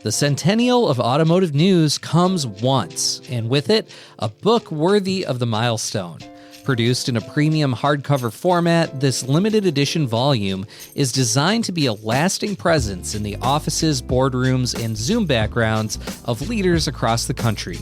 The centennial of automotive news comes once, and with it, a book worthy of the milestone. Produced in a premium hardcover format, this limited edition volume is designed to be a lasting presence in the offices, boardrooms, and Zoom backgrounds of leaders across the country.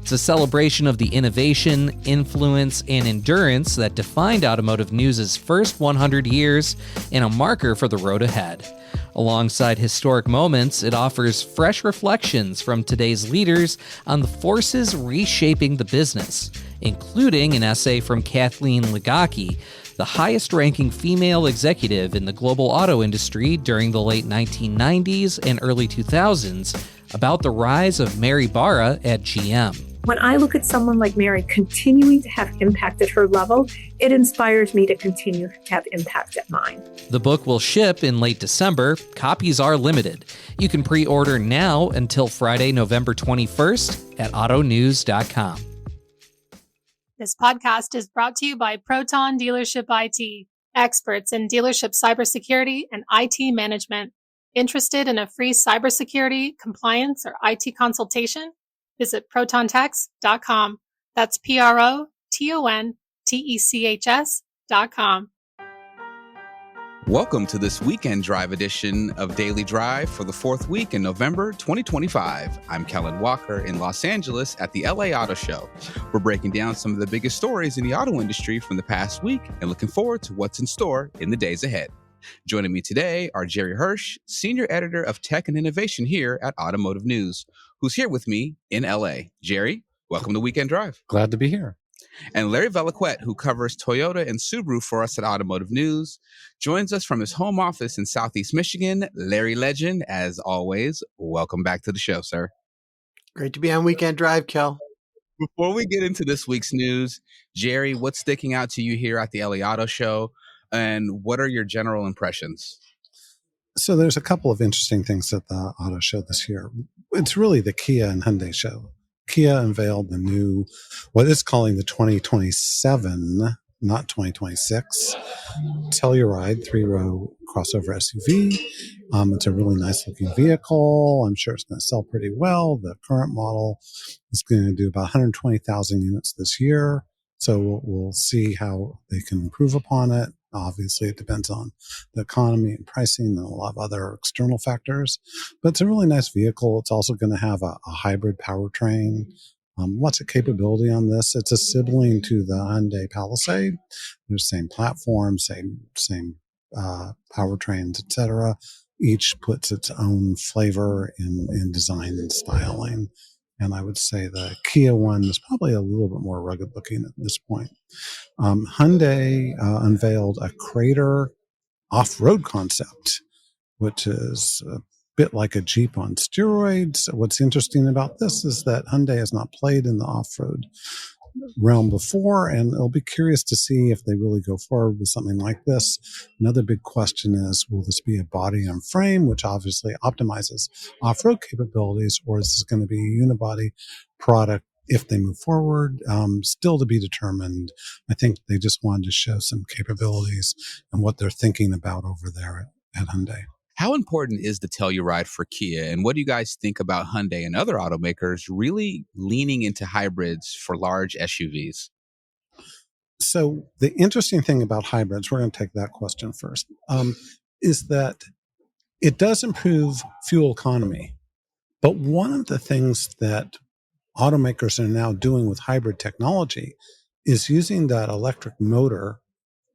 It's a celebration of the innovation, influence, and endurance that defined automotive news' first 100 years and a marker for the road ahead. Alongside historic moments, it offers fresh reflections from today's leaders on the forces reshaping the business, including an essay from Kathleen Ligocki, the highest-ranking female executive in the global auto industry during the late 1990s and early 2000s, about the rise of Mary Barra at GM. When I look at someone like Mary continuing to have impact at her level, it inspires me to continue to have impact at mine. The book will ship in late December. Copies are limited. You can pre-order now until Friday, November 21st at autonews.com. This podcast is brought to you by Proton Dealership IT, experts in dealership cybersecurity and IT management. Interested in a free cybersecurity, compliance, or IT consultation? Visit protontex.com. That's PROTONTECHS.com. Welcome to this weekend drive edition of Daily Drive for the fourth week in November 2025. I'm Kellen Walker in Los Angeles at the LA Auto Show. We're breaking down some of the biggest stories in the auto industry from the past week and looking forward to what's in store in the days ahead. Joining me today are Jerry Hirsch, Senior Editor of Tech and Innovation here at Automotive News, who's here with me in LA. Jerry, welcome to Weekend Drive. Glad to be here. And Larry Velaquette, who covers Toyota and Subaru for us at Automotive News, joins us from his home office in Southeast Michigan. Larry Legend, as always, welcome back to the show, sir. Great to be on Weekend Drive, Kel. Before we get into this week's news, Jerry, what's sticking out to you here at the LA Auto Show? And what are your general impressions? So there's a couple of interesting things at the auto show this year. It's really the Kia and Hyundai show. Kia unveiled the new, what it's calling the 2027, not 2026, Telluride 3-row crossover SUV. It's a really nice looking vehicle. I'm sure it's going to sell pretty well. The current model is going to do about 120,000 units this year. So we'll see how they can improve upon it. Obviously, it depends on the economy and pricing and a lot of other external factors. But it's a really nice vehicle. It's also going to have a hybrid powertrain. Lots of capability on this. It's a sibling to the Hyundai Palisade. There's same platform, same powertrains, etc. Each puts its own flavor in design and styling. And I would say the Kia one is probably a little bit more rugged looking at this point. Hyundai unveiled a Crater off-road concept, which is a bit like a Jeep on steroids. What's interesting about this is that Hyundai has not played in the off-road realm before, and it'll be curious to see if they really go forward with something like this. Another big question is, will this be a body on frame, which obviously optimizes off-road capabilities, or is this going to be a unibody product if they move forward? Still to be determined. I think they just wanted to show some capabilities and what they're thinking about over there at Hyundai. How important is the Telluride for Kia? And what do you guys think about Hyundai and other automakers really leaning into hybrids for large SUVs? So the interesting thing about hybrids, we're going to take that question first, is that it does improve fuel economy. But one of the things that automakers are now doing with hybrid technology is using that electric motor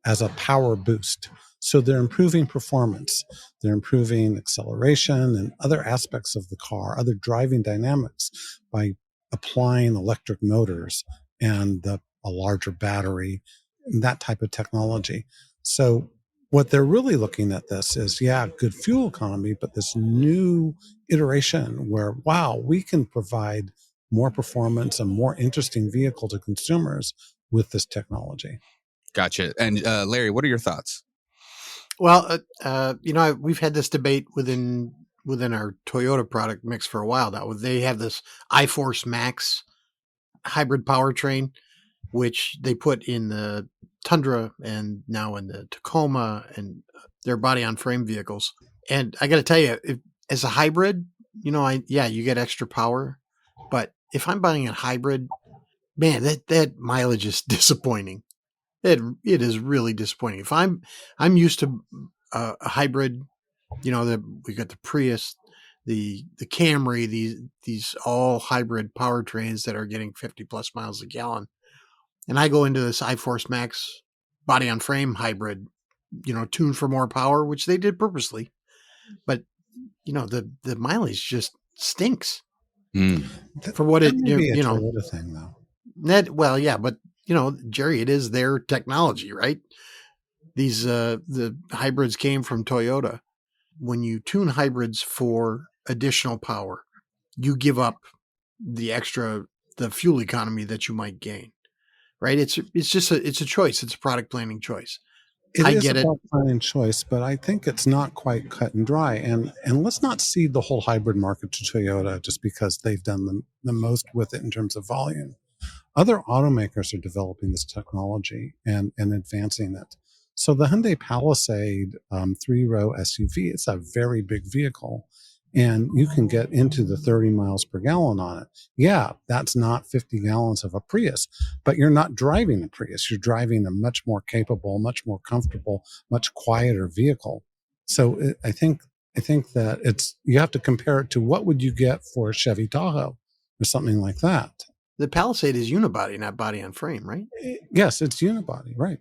as a power boost. So they're improving performance, they're improving acceleration and other aspects of the car, other driving dynamics by applying electric motors and a larger battery and that type of technology. So what they're really looking at this is, good fuel economy, but this new iteration where, wow, we can provide more performance and more interesting vehicle to consumers with this technology. Gotcha. And Larry, what are your thoughts? Well, we've had this debate within our Toyota product mix for a while now. They have this iForce Max hybrid powertrain, which they put in the Tundra and now in the Tacoma and their body on frame vehicles. And I got to tell you, as a hybrid, you get extra power, but if I'm buying a hybrid, man, that mileage is disappointing. It is really disappointing. If I'm used to a hybrid, we got the Prius, the Camry, these all hybrid powertrains that are getting 50 plus miles a gallon, and I go into this iForce Max body on frame hybrid, tuned for more power, which they did purposely, but the mileage just stinks for what That it may be a you know. Toyota thing, though. Well, yeah, but Jerry, it is their technology, right? These the hybrids came from Toyota. When you tune hybrids for additional power, you give up the fuel economy that you might gain, right? It's a choice. It's a product planning choice. It I is get it. about planning choice, but I think it's not quite cut and dry. And let's not cede the whole hybrid market to Toyota just because they've done the most with it in terms of volume. Other automakers are developing this technology and advancing it. So the Hyundai Palisade 3-row SUV, it's a very big vehicle, and you can get into the 30 miles per gallon on it. Yeah, that's not 50 gallons of a Prius, but you're not driving a Prius. You're driving a much more capable, much more comfortable, much quieter vehicle. So I think that you have to compare it to what would you get for a Chevy Tahoe or something like that. The Palisade is unibody, not body on frame, right? Yes, it's unibody, right?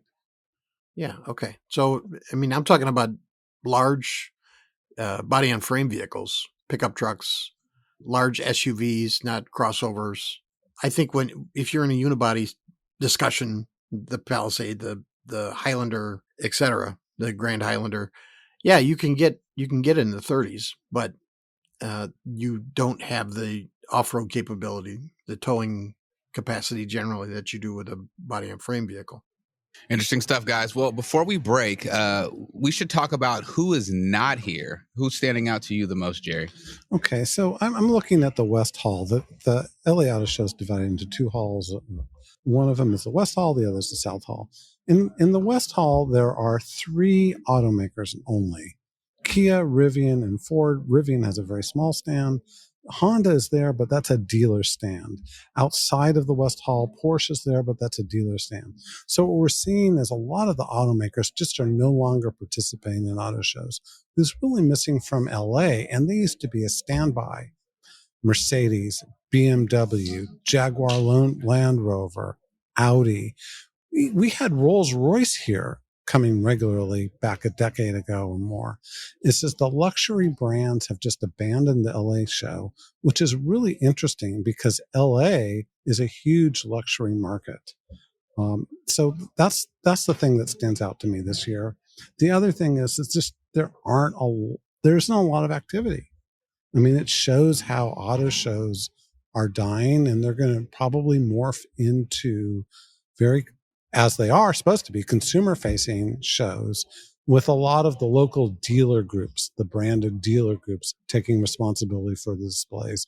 Yeah. Okay. So, I mean, I'm talking about large body on frame vehicles, pickup trucks, large SUVs, not crossovers. I think if you're in a unibody discussion, the Palisade, the Highlander, etc., the Grand Highlander, yeah, you can get in the 30s, but you don't have the off-road capability, the towing capacity generally that you do with a body on frame vehicle. Interesting stuff, guys. Well, before we break, we should talk about who is not here. Who's standing out to you the most, Jerry? Okay, so I'm looking at the West Hall. The LA Auto Show is divided into two halls. One of them is the West Hall, the other is the South Hall. In the West Hall, there are three automakers only: Kia, Rivian, and Ford. Rivian has a very small stand. Honda is there, but that's a dealer stand. Outside of the West Hall, Porsche is there, but that's a dealer stand. So what we're seeing is a lot of the automakers just are no longer participating in auto shows. Who's really missing from LA, and they used to be a standby: Mercedes, BMW, Jaguar Land Rover, Audi. We had Rolls Royce here coming regularly back a decade ago or more. It's just the luxury brands have just abandoned the LA show, which is really interesting because LA is a huge luxury market. So that's the thing that stands out to me this year. The other thing is it's just there's not a lot of activity. I mean, it shows how auto shows are dying, and they're going to probably morph into as they are supposed to be, consumer-facing shows with a lot of the local dealer groups, the branded dealer groups, taking responsibility for the displays,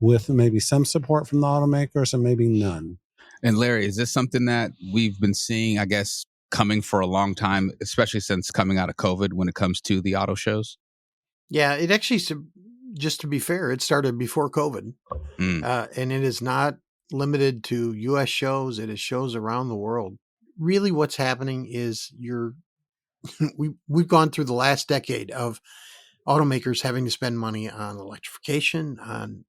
with maybe some support from the automakers and maybe none. And Larry, is this something that we've been seeing, I guess, coming for a long time, especially since coming out of COVID when it comes to the auto shows? Yeah, it actually, just to be fair, it started before COVID. And it is not limited to U.S. shows. It is shows around the world. Really what's happening is we've gone through the last decade of automakers having to spend money on electrification, on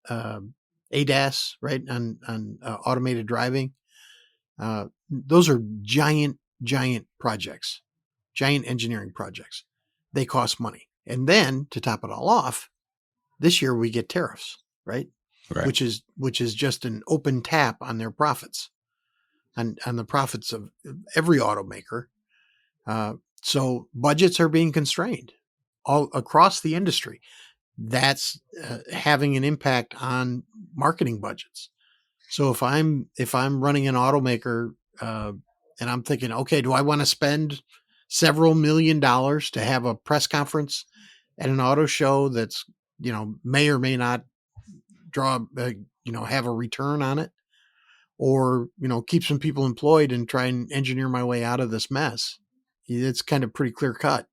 ADAS, right? On automated driving. Those are giant projects, giant engineering projects. They cost money. And then to top it all off, this year we get tariffs, right? Right. Which is just an open tap on their profits, on the profits of every automaker. So budgets are being constrained all across the industry. That's having an impact on marketing budgets. So if I'm running an automaker and I'm thinking, okay, do I want to spend several $1 million to have a press conference at an auto show that's, may or may not draw, have a return on it, or, keep some people employed and try and engineer my way out of this mess? It's kind of pretty clear cut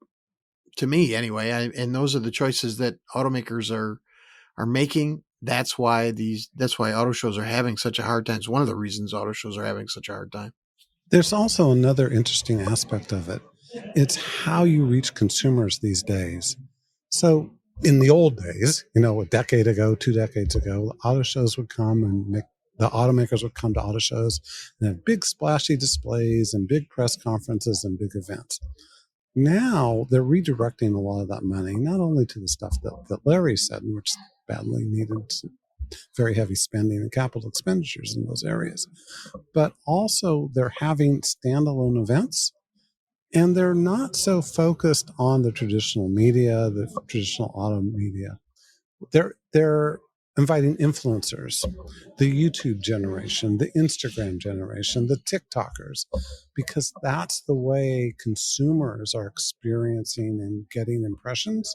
to me anyway. And those are the choices that automakers are are making. That's why auto shows are having such a hard time. It's one of the reasons auto shows are having such a hard time. There's also another interesting aspect of it. It's how you reach consumers these days. So in the old days, a decade ago, 2 decades ago, auto shows would come and the automakers would come to auto shows and have big splashy displays and big press conferences and big events. Now they're redirecting a lot of that money, not only to the stuff that Larry said, which badly needed very heavy spending and capital expenditures in those areas, but also they're having standalone events, and they're not so focused on the traditional media, the traditional auto media. They're inviting influencers, the YouTube generation, the Instagram generation, the TikTokers, because that's the way consumers are experiencing and getting impressions.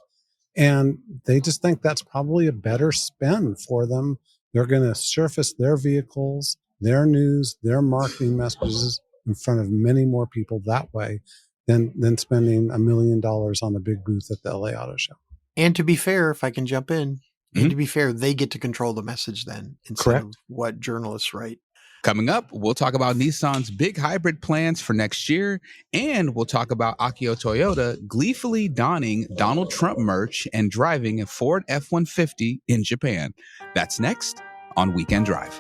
And they just think that's probably a better spend for them. They're going to surface their vehicles, their news, their marketing messages in front of many more people that way than spending $1 million on a big booth at the LA Auto Show. And to be fair, if I can jump in, and to be fair, they get to control the message then instead of what journalists write. Coming up, we'll talk about Nissan's big hybrid plans for next year, and we'll talk about Akio Toyoda gleefully donning Donald Trump merch and driving a Ford F-150 in Japan. That's next on Weekend Drive.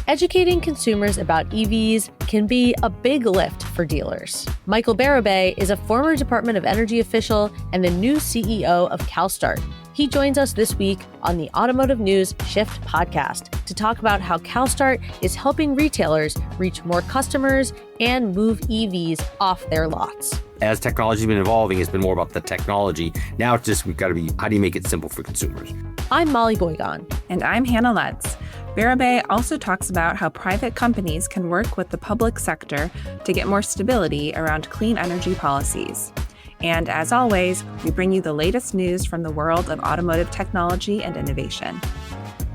Educating consumers about EVs can be a big lift for dealers. Michael Barabay is a former Department of Energy official and the new CEO of CalStart. He joins us this week on the Automotive News Shift podcast to talk about how CalStart is helping retailers reach more customers and move EVs off their lots. As technology's been evolving, it's been more about the technology. Now it's just, we've got to be, how do you make it simple for consumers? I'm Molly Boygon. And I'm Hannah Lutz. Barabay also talks about how private companies can work with the public sector to get more stability around clean energy policies. And as always, we bring you the latest news from the world of automotive technology and innovation.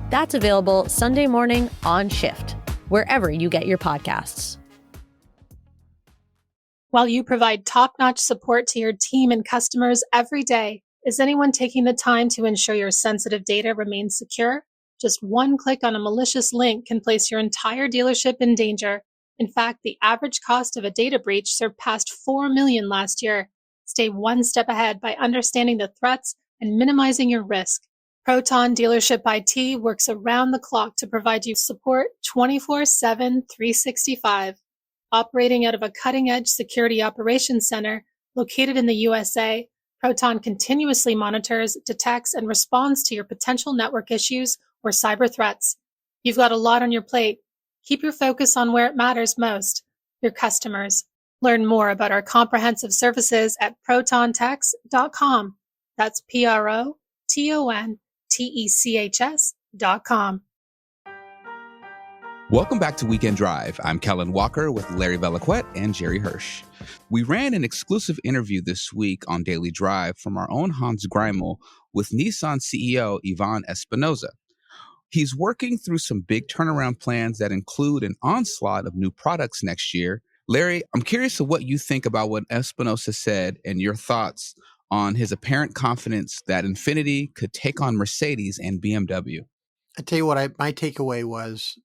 That's available Sunday morning on Shift, wherever you get your podcasts. While you provide top-notch support to your team and customers every day, is anyone taking the time to ensure your sensitive data remains secure? Just one click on a malicious link can place your entire dealership in danger. In fact, the average cost of a data breach surpassed $4 million last year. Stay one step ahead by understanding the threats and minimizing your risk. Proton Dealership IT works around the clock to provide you support 24/7, 365. Operating out of a cutting-edge security operations center located in the USA, Proton continuously monitors, detects, and responds to your potential network issues or cyber threats. You've got a lot on your plate. Keep your focus on where it matters most, your customers. Learn more about our comprehensive services at protontex.com. That's PROTONTECHS.com. Welcome back to Weekend Drive. I'm Kellen Walker with Larry Velaquette and Jerry Hirsch. We ran an exclusive interview this week on Daily Drive from our own Hans Greimel with Nissan CEO Ivan Espinoza. He's working through some big turnaround plans that include an onslaught of new products next year. Larry, I'm curious of what you think about what Espinoza said and your thoughts on his apparent confidence that Infiniti could take on Mercedes and BMW. I tell you what, my takeaway was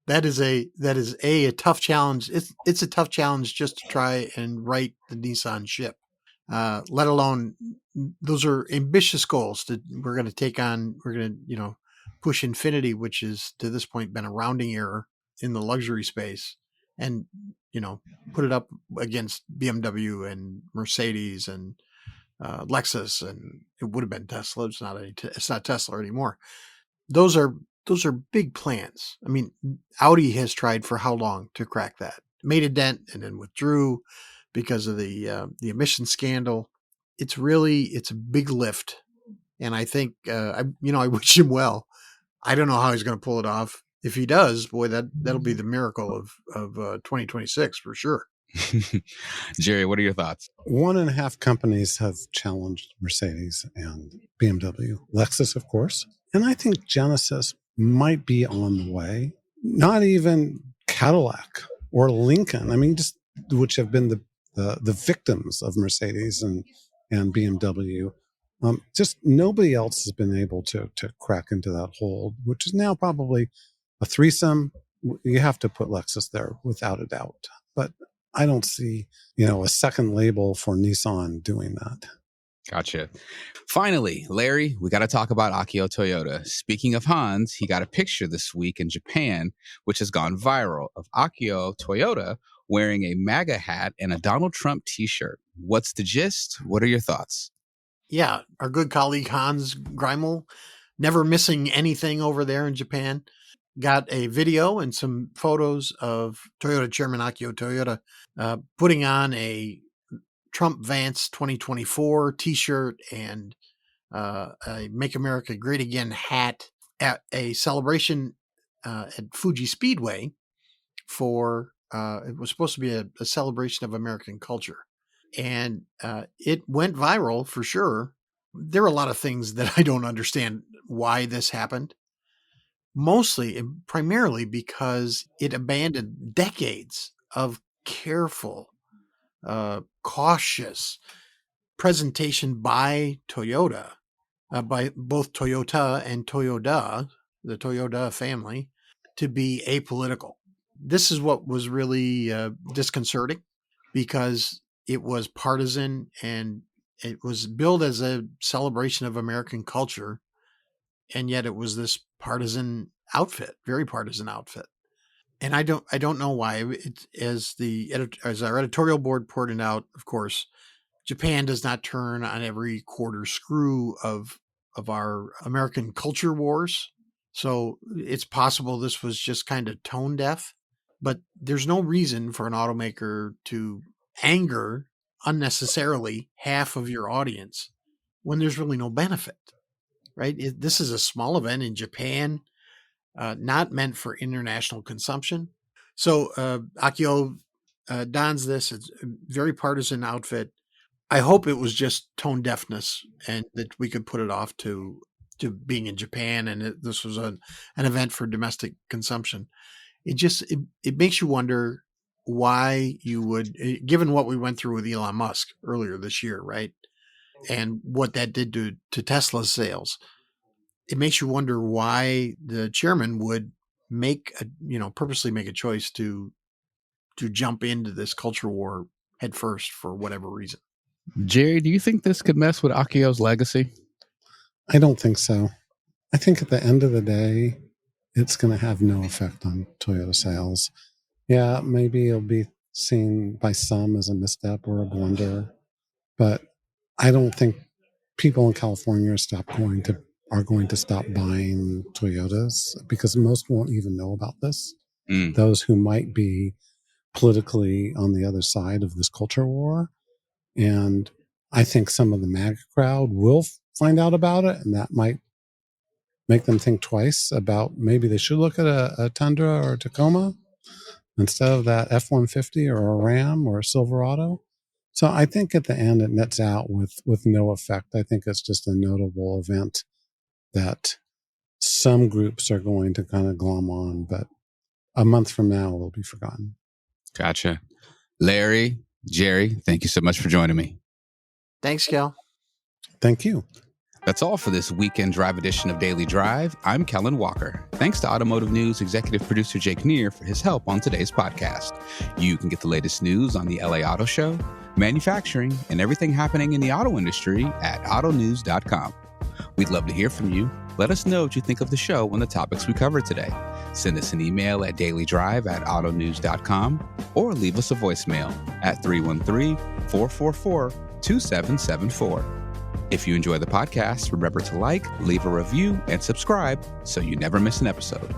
that is a tough challenge. It's a tough challenge just to try and right the Nissan ship. Let alone those are ambitious goals we're going to push Infiniti, which is to this point been a rounding error in the luxury space, and put it up against BMW and Mercedes and Lexus, and it would have been Tesla. It's not Tesla anymore. Those are big plans. I mean, Audi has tried for how long to crack that? Made a dent and then withdrew because of the emission scandal. It's a big lift, and I think I wish him well. I don't know how he's going to pull it off. If he does, boy, that'll be the miracle of 2026 for sure. Jerry, what are your thoughts? 1.5 companies have challenged Mercedes and BMW. Lexus, of course. And I think Genesis might be on the way. Not even Cadillac or Lincoln. I mean, just which have been the victims of Mercedes and and BMW. Just nobody else has been able to crack into that hole, which is now probably a threesome. You have to put Lexus there without a doubt. But I don't see, a second label for Nissan doing that. Gotcha. Finally, Larry, we got to talk about Akio Toyoda. Speaking of Hans, he got a picture this week in Japan, which has gone viral, of Akio Toyoda wearing a MAGA hat and a Donald Trump t-shirt. What's the gist? What are your thoughts? Yeah, our good colleague Hans Greimel, never missing anything over there in Japan, got a video and some photos of Toyota Chairman Akio Toyoda putting on a Trump Vance 2024 t-shirt and a Make America Great Again hat at a celebration at Fuji Speedway for, it was supposed to be a celebration of American culture. And it went viral for sure. There are a lot of things that I don't understand why this happened. Mostly and primarily because it abandoned decades of careful, cautious presentation by Toyota, by both Toyota and Toyoda, the Toyoda family, to be apolitical. This is what was really disconcerting, because it was partisan and it was billed as a celebration of American culture, and yet it was this partisan outfit, very partisan outfit. And I don't know why. As our editorial board pointed out, of course, Japan does not turn on every quarter screw of our American culture wars. So it's possible this was just kind of tone deaf, but there's no reason for an automaker to anger unnecessarily half of your audience when there's really no benefit, right? This is a small event in Japan, not meant for international consumption. So Akio dons this. It's a very partisan outfit. I hope it was just tone deafness and that we could put it off to being in Japan and this was an event for domestic consumption. It makes you wonder why you would, given what we went through with Elon Musk earlier this year, right? And what that did to Tesla's sales. It makes you wonder why the chairman would purposely make a choice to jump into this culture war head first for whatever reason. Jerry, do you think this could mess with Akio's legacy? I don't think so. I think at the end of the day, it's going to have no effect on Toyota sales. Yeah, maybe it'll be seen by some as a misstep or a blunder, but I don't think people in California are going to stop buying Toyotas, because most won't even know about this. Those who might be politically on the other side of this culture war. And I think some of the MAGA crowd will find out about it, and that might make them think twice about maybe they should look at a Tundra or a Tacoma instead of that F-150 or a Ram or a Silverado. So I think at the end it nets out with no effect. I think it's just a notable event that some groups are going to kind of glom on, but a month from now it'll be forgotten. Gotcha. Larry, Jerry, thank you so much for joining me. Thanks, Cal. Thank you. That's all for this weekend drive edition of Daily Drive. I'm Kellen Walker. Thanks to Automotive News executive producer Jake Neer for his help on today's podcast. You can get the latest news on the LA Auto Show, manufacturing, and everything happening in the auto industry at autonews.com. We'd love to hear from you. Let us know what you think of the show and the topics we covered today. Send us an email at dailydrive@autonews.com or leave us a voicemail at 313-444-2774. If you enjoy the podcast, remember to like, leave a review, and subscribe so you never miss an episode.